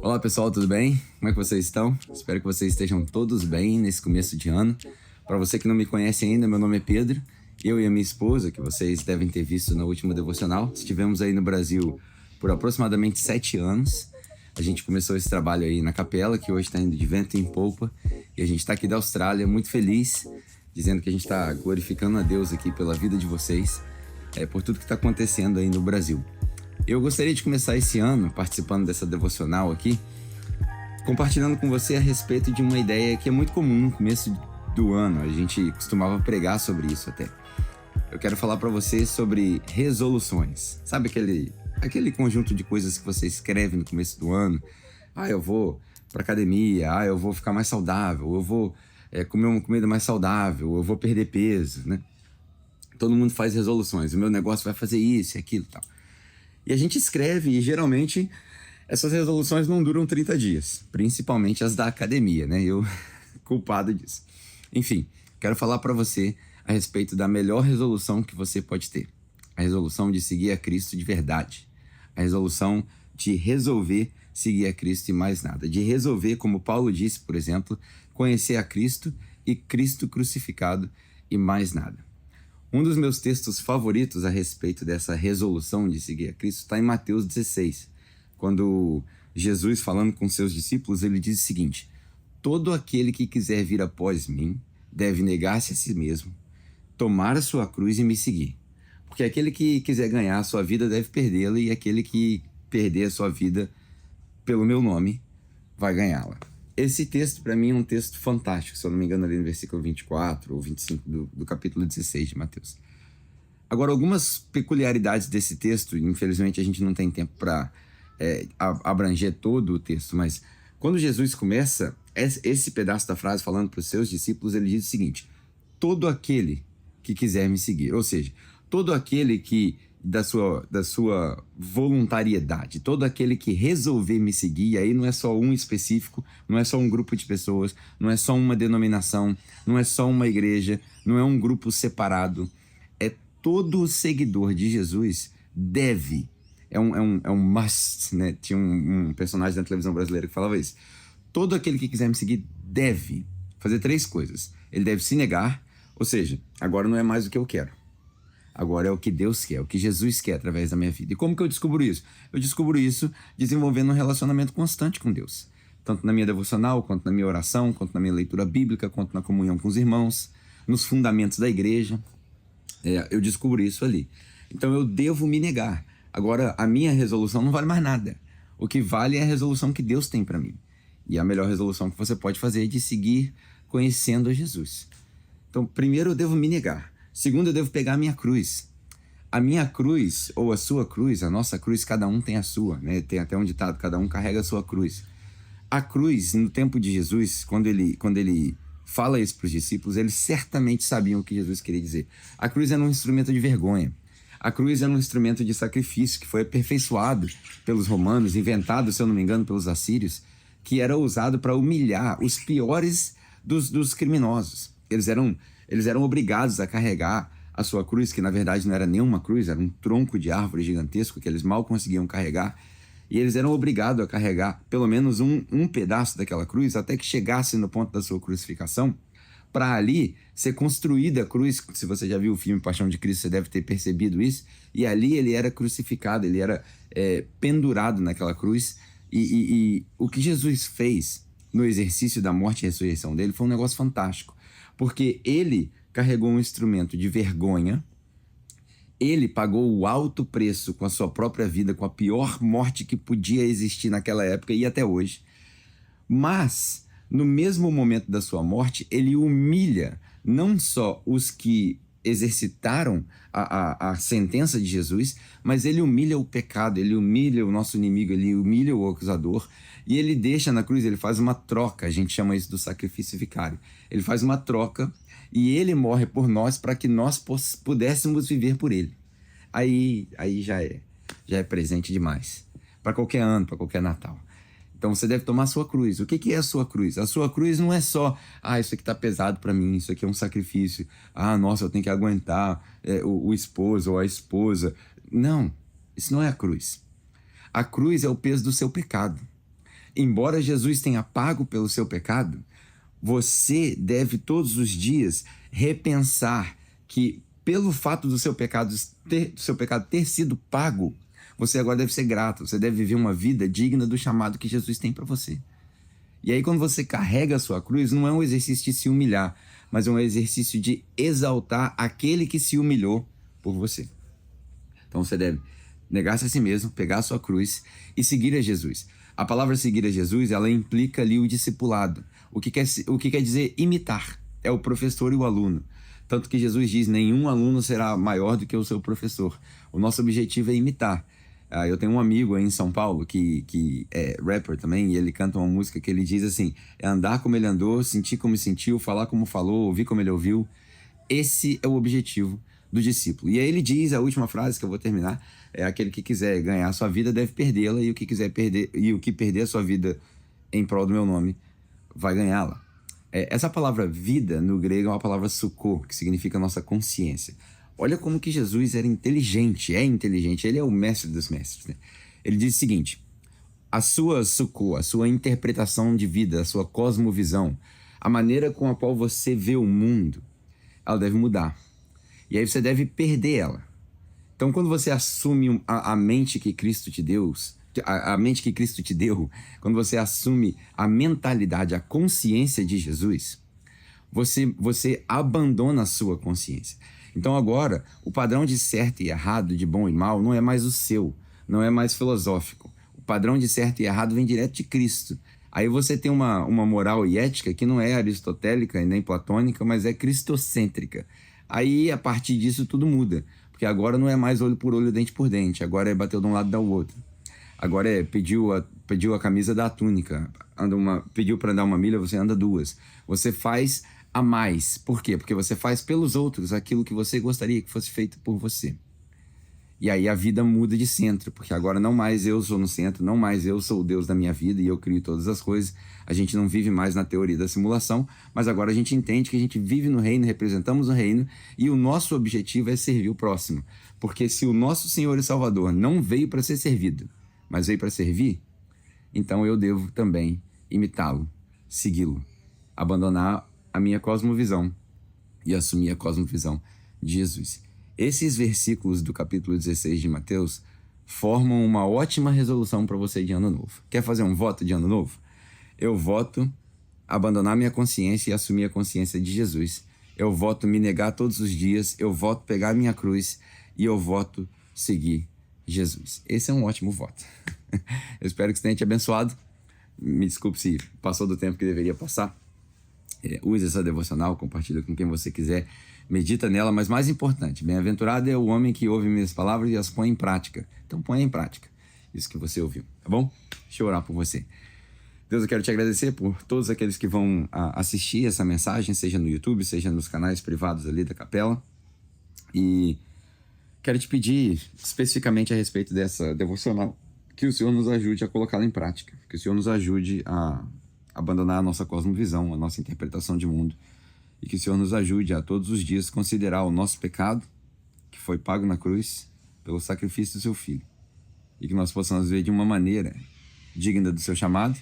Olá pessoal, tudo bem? Como é que vocês estão? Espero que vocês estejam todos bem nesse começo de ano. Para você que não me conhece ainda, meu nome é Pedro. Eu e a minha esposa, que vocês devem ter visto na última devocional, estivemos aí no Brasil por aproximadamente 7 anos. A gente começou esse trabalho aí na capela, que hoje está indo de vento em polpa. E a gente está aqui da Austrália, muito feliz, dizendo que a gente está glorificando a Deus aqui pela vida de vocês, por tudo que está acontecendo aí no Brasil. Eu gostaria de começar esse ano participando dessa devocional aqui, compartilhando com você a respeito de uma ideia que é muito comum no começo do ano. A gente costumava pregar sobre isso até. Eu quero falar para você sobre resoluções. Sabe aquele conjunto de coisas que você escreve no começo do ano? Eu vou para academia, eu vou ficar mais saudável, eu vou comer uma comida mais saudável, eu vou perder peso, né? Todo mundo faz resoluções. O meu negócio vai fazer isso e aquilo e tal. E a gente escreve e geralmente essas resoluções não duram 30 dias, principalmente as da academia, né? Eu culpado disso. Enfim, quero falar para você a respeito da melhor resolução que você pode ter. A resolução de seguir a Cristo de verdade. A resolução de resolver seguir a Cristo e mais nada. De resolver, como Paulo disse, por exemplo, conhecer a Cristo e Cristo crucificado e mais nada. Um dos meus textos favoritos a respeito dessa resolução de seguir a Cristo está em Mateus 16, quando Jesus, falando com seus discípulos, ele diz o seguinte: todo aquele que quiser vir após mim deve negar-se a si mesmo, tomar a sua cruz e me seguir. Porque aquele que quiser ganhar a sua vida deve perdê-la, e aquele que perder a sua vida pelo meu nome vai ganhá-la. Esse texto, para mim, é um texto fantástico, se eu não me engano, ali no versículo 24 ou 25 do capítulo 16 de Mateus. Agora, algumas peculiaridades desse texto, infelizmente a gente não tem tempo para abranger todo o texto, mas quando Jesus começa esse pedaço da frase falando para os seus discípulos, ele diz o seguinte: todo aquele que quiser me seguir, ou seja, todo aquele que da sua voluntariedade, todo aquele que resolver me seguir, e aí não é só um específico, não é só um grupo de pessoas, não é só uma denominação, não é só uma igreja, não é um grupo separado, é todo seguidor de Jesus deve, é um must, né? Tinha um personagem da televisão brasileira que falava isso. Todo aquele que quiser me seguir deve fazer 3 coisas. Ele deve se negar, ou seja, agora não é mais o que eu quero. Agora é o que Deus quer, o que Jesus quer através da minha vida. E como que eu descubro isso? Eu descubro isso desenvolvendo um relacionamento constante com Deus. Tanto na minha devocional, quanto na minha oração, quanto na minha leitura bíblica, quanto na comunhão com os irmãos, nos fundamentos da igreja. Eu descubro isso ali. Então eu devo me negar. Agora, a minha resolução não vale mais nada. O que vale é a resolução que Deus tem para mim. E a melhor resolução que você pode fazer é de seguir conhecendo a Jesus. Então, primeiro eu devo me negar. Segundo, eu devo pegar a minha cruz. A minha cruz, ou a sua cruz, a nossa cruz, cada um tem a sua, né? Tem até um ditado: cada um carrega a sua cruz. A cruz, no tempo de Jesus, quando ele fala isso para os discípulos, eles certamente sabiam o que Jesus queria dizer. A cruz era um instrumento de vergonha. A cruz era um instrumento de sacrifício que foi aperfeiçoado pelos romanos, inventado, se eu não me engano, pelos assírios, que era usado para humilhar os piores dos criminosos. Eles eram obrigados a carregar a sua cruz, que na verdade não era nenhuma cruz, era um tronco de árvore gigantesco que eles mal conseguiam carregar. E eles eram obrigados a carregar pelo menos um pedaço daquela cruz até que chegasse no ponto da sua crucificação, para ali ser construída a cruz. Se você já viu o filme Paixão de Cristo, você deve ter percebido isso. E ali ele era crucificado, ele era pendurado naquela cruz. E o que Jesus fez no exercício da morte e ressurreição dele foi um negócio fantástico. Porque ele carregou um instrumento de vergonha, ele pagou o alto preço com a sua própria vida, com a pior morte que podia existir naquela época e até hoje. Mas, no mesmo momento da sua morte, ele humilha não só os que exercitaram a sentença de Jesus, mas ele humilha o pecado, ele humilha o nosso inimigo, ele humilha o acusador, e ele deixa na cruz, ele faz uma troca. A gente chama isso do sacrifício vicário. Ele faz uma troca e ele morre por nós para que nós pudéssemos viver por ele. Aí já é presente demais, para qualquer ano, para qualquer Natal. Então você deve tomar a sua cruz. O que é a sua cruz? A sua cruz não é só, isso aqui está pesado para mim, isso aqui é um sacrifício. Nossa, eu tenho que aguentar o esposo ou a esposa. Não, isso não é a cruz. A cruz é o peso do seu pecado. embora Jesus tenha pago pelo seu pecado, você deve todos os dias repensar que pelo fato do seu pecado ter sido pago, você agora deve ser grato, você deve viver uma vida digna do chamado que Jesus tem para você. E aí quando você carrega a sua cruz, não é um exercício de se humilhar, mas é um exercício de exaltar aquele que se humilhou por você. Então você deve negar-se a si mesmo, pegar a sua cruz e seguir a Jesus. A palavra seguir a Jesus, ela implica ali o discipulado. O que quer dizer imitar? É o professor e o aluno. Tanto que Jesus diz, nenhum aluno será maior do que o seu professor. O nosso objetivo é imitar. Eu tenho um amigo aí em São Paulo que é rapper também, e ele canta uma música que ele diz assim, é andar como ele andou, sentir como sentiu, falar como falou, ouvir como ele ouviu. Esse é o objetivo do discípulo. E aí ele diz, a última frase que eu vou terminar, é aquele que quiser ganhar a sua vida deve perdê-la, e o que quiser perder, e o que perder a sua vida em prol do meu nome, vai ganhá-la. Essa palavra vida no grego é uma palavra suko, que significa nossa consciência. Olha como que Jesus era inteligente, é inteligente, ele é o mestre dos mestres, né? Ele diz o seguinte, a sua suko, a sua interpretação de vida, a sua cosmovisão, a maneira com a qual você vê o mundo, ela deve mudar. E aí você deve perder ela. Então quando você assume a mente que Cristo te deu, quando você assume a mentalidade, a consciência de Jesus, você abandona a sua consciência. Então agora, o padrão de certo e errado, de bom e mal, não é mais o seu, não é mais filosófico. O padrão de certo e errado vem direto de Cristo. Aí você tem uma moral e ética que não é aristotélica e nem platônica, mas é cristocêntrica. Aí, a partir disso, tudo muda. Porque agora não é mais olho por olho, dente por dente. Agora é bater de um lado e dar o outro. Agora é pediu a camisa da túnica. Pediu para andar uma milha, você anda duas. Você faz a mais. Por quê? Porque você faz pelos outros aquilo que você gostaria que fosse feito por você. E aí a vida muda de centro, porque agora não mais eu sou no centro, não mais eu sou o Deus da minha vida e eu crio todas as coisas. A gente não vive mais na teoria da simulação, mas agora a gente entende que a gente vive no reino, representamos o reino e o nosso objetivo é servir o próximo. Porque se o nosso Senhor e Salvador não veio para ser servido, mas veio para servir, então eu devo também imitá-lo, segui-lo, abandonar a minha cosmovisão e assumir a cosmovisão de Jesus. Esses versículos do capítulo 16 de Mateus formam uma ótima resolução para você de ano novo. Quer fazer um voto de ano novo? Eu voto abandonar minha consciência e assumir a consciência de Jesus. Eu voto me negar todos os dias, eu voto pegar minha cruz e eu voto seguir Jesus. Esse é um ótimo voto. Eu espero que isso tenha te abençoado. Me desculpe se passou do tempo que deveria passar. Use essa devocional, compartilha com quem você quiser, medita nela, mas mais importante, bem-aventurado é o homem que ouve minhas palavras e as põe em prática. Então põe em prática isso que você ouviu, tá bom? Deixa eu orar por você. Deus, eu quero te agradecer por todos aqueles que vão assistir essa mensagem, seja no YouTube, seja nos canais privados ali da capela. E quero te pedir especificamente a respeito dessa devocional, que o Senhor nos ajude a colocá-la em prática, que o Senhor nos ajude a abandonar a nossa cosmovisão, a nossa interpretação de mundo, e que o Senhor nos ajude a todos os dias considerar o nosso pecado, que foi pago na cruz, pelo sacrifício do seu Filho, e que nós possamos ver de uma maneira digna do seu chamado,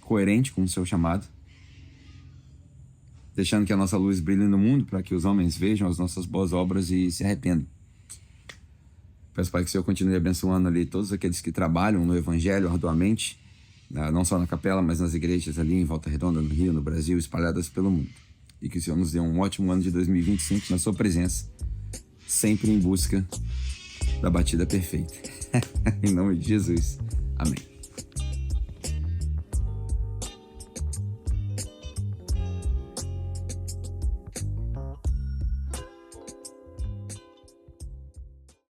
coerente com o seu chamado, deixando que a nossa luz brilhe no mundo para que os homens vejam as nossas boas obras e se arrependam. Peço, Pai, que o Senhor continue abençoando ali todos aqueles que trabalham no Evangelho arduamente, não só na capela, mas nas igrejas ali em Volta Redonda, no Rio, no Brasil, espalhadas pelo mundo. E que o Senhor nos dê um ótimo ano de 2025 na sua presença, sempre em busca da batida perfeita. Em nome de Jesus. Amém.